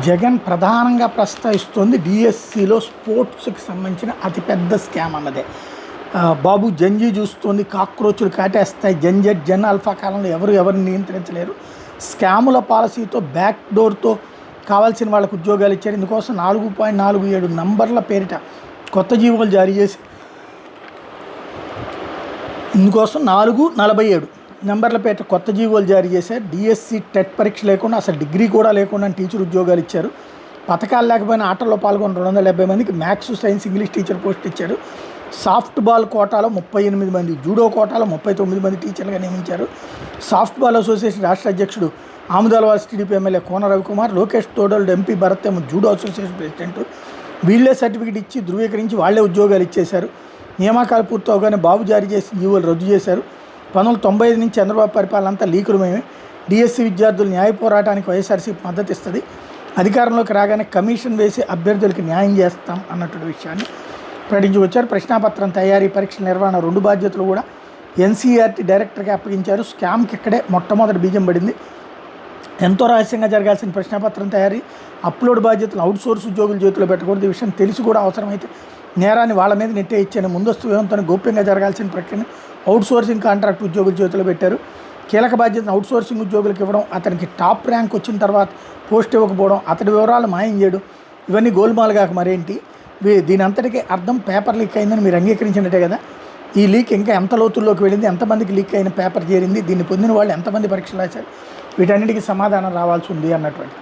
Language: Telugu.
జగన్ ప్రధానంగా ప్రస్తావిస్తోంది డిఎస్సిలో స్పోర్ట్స్కి సంబంధించిన అతిపెద్ద స్కామ్ అన్నదే. బాబు జంజీ చూస్తోంది, కాక్రోచులు కాటేస్తాయి, జంజెట్ జన్ ఆల్ఫా కాలంలో ఎవరిని నియంత్రించలేరు, స్కాముల పాలసీతో బ్యాక్ డోర్తో కావాల్సిన వాళ్ళకు ఉద్యోగాలు ఇచ్చారు. ఇందుకోసం 4.47 నంబర్ల పేరిట కొత్త జీవోలు జారీ చేసి ఇందుకోసం 447 నెంబర్ల పేట కొత్త జీవోలు జారీ చేశారు. డిఎస్సి టెట్ పరీక్ష లేకుండా, అసలు డిగ్రీ కూడా లేకుండా టీచర్ ఉద్యోగాలు ఇచ్చారు. పథకాలు లేకపోయినా ఆటల్లో పాల్గొన్న 270 మందికి maths, science, English teacher post ఇచ్చారు. సాఫ్ట్ బాల్ కోటాలో 38 మంది, జూడో కోటాలో 39 మంది టీచర్లుగా నియమించారు. సాఫ్ట్ బాల్ అసోసియేషన్ రాష్ట్ర అధ్యక్షుడు ఆముదాలవాసి టీడీపీ ఎమ్మెల్యే కోన రవికుమార్, లోకేష్ తోడోల్డ్ ఎంపీ భరత్ ఏమో జూడో అసోసియేషన్ ప్రెసిడెంట్. వీళ్ళే సర్టిఫికేట్ ఇచ్చి ధృవీకరించి వాళ్లే ఉద్యోగాలు ఇచ్చేశారు. నియామకాలు పూర్తవగానే బాబు జారీ చేసిన జీవోలు రద్దు చేశారు. 1995 నుంచి చంద్రబాబు పరిపాలన అంతా లీకులమేమే. డిఎస్సి విద్యార్థులు న్యాయ పోరాటానికి వైఎస్ఆర్సీపీ మద్దతు ఇస్తుంది. అధికారంలోకి రాగానే కమిషన్ వేసి అభ్యర్థులకి న్యాయం చేస్తాం అన్నటువంటి విషయాన్ని ప్రకటించి వచ్చారు. ప్రశ్నాపత్రం తయారీ, పరీక్షల నిర్వహణ 2 బాధ్యతలు కూడా ఎన్సీఆర్టీ డైరెక్టర్కి అప్పగించారు. స్కామ్కి ఇక్కడే మొట్టమొదటి బీజం పడింది. ఎంతో రహస్యంగా జరగాల్సిన ప్రశ్నాపత్రం తయారీ, అప్లోడ్ బాధ్యతలు అవుట్సోర్స్ ఉద్యోగుల చేతిలో పెట్టకూడదు. ఈ విషయం తెలిసి కూడా అవసరమైతే నేరాన్ని వాళ్ళ మీద నెట్టే ఇచ్చాను. ముందస్తు వ్యయంతో గోప్యంగా జరగాల్సిన ప్రక్రియను అవుట్సోర్సింగ్ కాంట్రాక్ట్ ఉద్యోగుల చేతిలో పెట్టారు. కీలక బాధ్యతను అవుట్సోర్సింగ్ ఉద్యోగులకు ఇవ్వడం, అతనికి టాప్ ర్యాంక్ వచ్చిన తర్వాత పోస్ట్ ఇవ్వకపోవడం, అతడి వివరాలు మాయం చేయడం, ఇవన్నీ గోల్మాల్గాక మరేంటి. దీని అంతటికీ అర్థం పేపర్ లీక్ అయిందని మీరు అంగీకరించినట్టే కదా. ఈ లీక్ ఇంకా ఎంత లోతుల్లోకి వెళ్ళింది, ఎంతమందికి లీక్ అయిన పేపర్ చేరింది, దీన్ని పొందిన వాళ్ళు ఎంతమంది పరీక్షలు రాశారు, వీటన్నిటికీ సమాధానం రావాల్సి ఉంది అన్నటువంటి